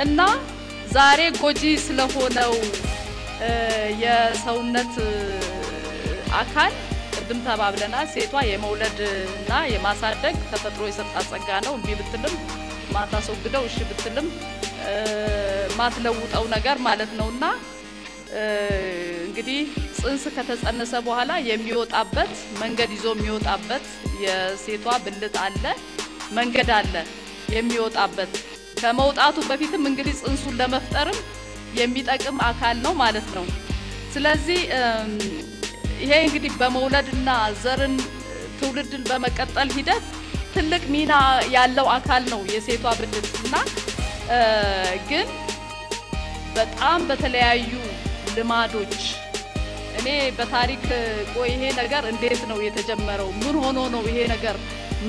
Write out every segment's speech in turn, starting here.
እና ዛሬ ጎጂ ስለሆነው የሰውነት አካል ቅድም ተባብለናል ሴቷ የመውለድና የማሳደግ ተፈጥሮ የሰጣት ጸጋ ነው እንቢ ብትልም ማታስወግደው እሺ ብትልም ማትለውጠው ነገር ማለት ነውና እንግዲህ ጽንስ ከተጸነሰ በኋላ የሚወጣበት መንገድ ይዞ የሚወጣበት የሴቷ ብልት አለ መንገድ አለ የሚወጣበት ከመውጣቱ በፊትም እንግዲህ ጽንሱን ለመፍጠርም የሚጠቅም አካል ነው ማለት ነው ስለዚህ ይሄ እንግዲህ በመውለድና ዘርን ትውልድን በመቀጠል ሂደት ትልቅ ሚና ያለው አካል ነው የሴቷ ብልትና ግን በጣም በተለያዩ ልማዶች እኔ በታሪክ ቆይ ይሄ ነገር እንዴት ነው የተጀመረው ምን ሆኖ ነው ይሄ ነገር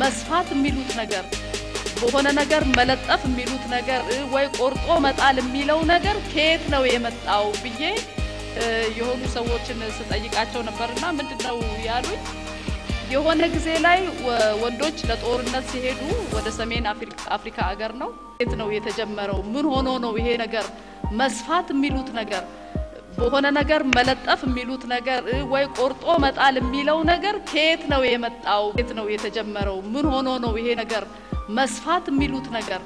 መስፋት የሚሉት ነገር በሆነ ነገር መለጠፍ የሚሉት ነገር ወይ ቆርጦ መጣል የሚለው ነገር ከየት ነው የመጣው ብዬ የሆኑ ሰዎችን ስጠይቃቸው ነበርና ምንድነው ያሉኝ የሆነ ጊዜ ላይ ወንዶች ለጦርነት ሲሄዱ ወደ ሰሜን አፍሪካ ሀገር ነው የት ነው የተጀመረው ምን ሆኖ ነው ይሄ ነገር መስፋት የሚሉት ነገር በሆነ ነገር መለጠፍ የሚሉት ነገር ወይ ቆርጦ መጣል የሚለው ነገር ከየት ነው የመጣው የት ነው የተጀመረው ምን ሆኖ ነው ይሄ ነገር መስፋት የሚሉት ነገር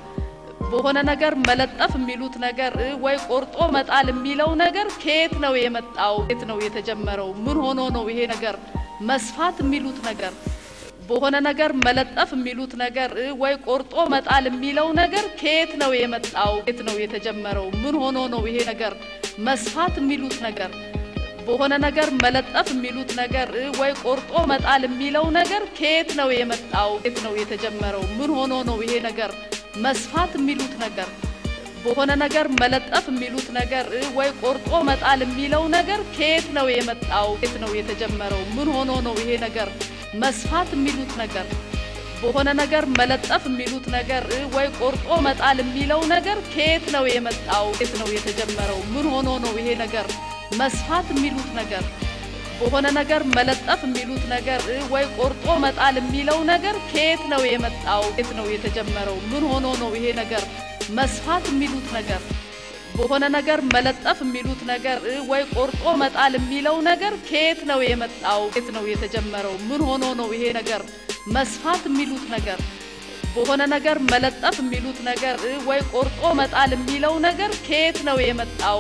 በሆነ ነገር መለጠፍ የሚሉት ነገር ወይ ቆርጦ መጣል የሚለው ነገር ከየት ነው የመጣው የት ነው የተጀመረው ምን ሆኖ ነው ይሄ ነገር መስፋት የሚሉት ነገር በሆነ ነገር መለጠፍ የሚሉት ነገር ወይ ቆርጦ መጣል የሚለው ነገር ከየት ነው የመጣው የት ነው የተጀመረው ምን ሆኖ ነው ይሄ ነገር መስፋት የሚሉት ነገር በሆነ ነገር መለጠፍ የሚሉት ነገር ወይ ቆርጦ መጣል የሚለው ነገር ከየት ነው የመጣው የት ነው የተጀመረው ምን ሆኖ ነው ይሄ ነገር መስፋት የሚሉት ነገር በሆነ ነገር መለጠፍ የሚሉት ነገር ወይ ቆርጦ መጣል የሚለው ነገር ከየት ነው የመጣው የት ነው የተጀመረው ምን ሆኖ ነው ይሄ ነገር መስፋት የሚሉት ነገር በሆነ ነገር መለጠፍ የሚሉት ነገር ወይ ቆርጦ መጣል የሚለው ነገር ከየት ነው የመጣው የት ነው የተጀመረው ምን ሆኖ ነው ይሄ ነገር መስፋት የሚሉት ነገር በሆነ ነገር መለጠፍ የሚሉት ነገር ወይ ቆርጦ መጣል የሚለው ነገር ከየት ነው የመጣው የት ነው የተጀመረው ምን ሆኖ ነው ይሄ ነገር መስፋት የሚሉት ነገር በሆነ ነገር መለጠፍ የሚሉት ነገር ወይ ቆርጦ መጣል የሚለው ነገር ከየት ነው የመጣው የት ነው የተጀመረው ምን ሆኖ ነው ይሄ ነገር መስፋት የሚሉት ነገር በሆነ ነገር መለጠፍ የሚሉት ነገር ወይ ቆርጦ መጣል የሚለው ነገር ከየት ነው የመጣው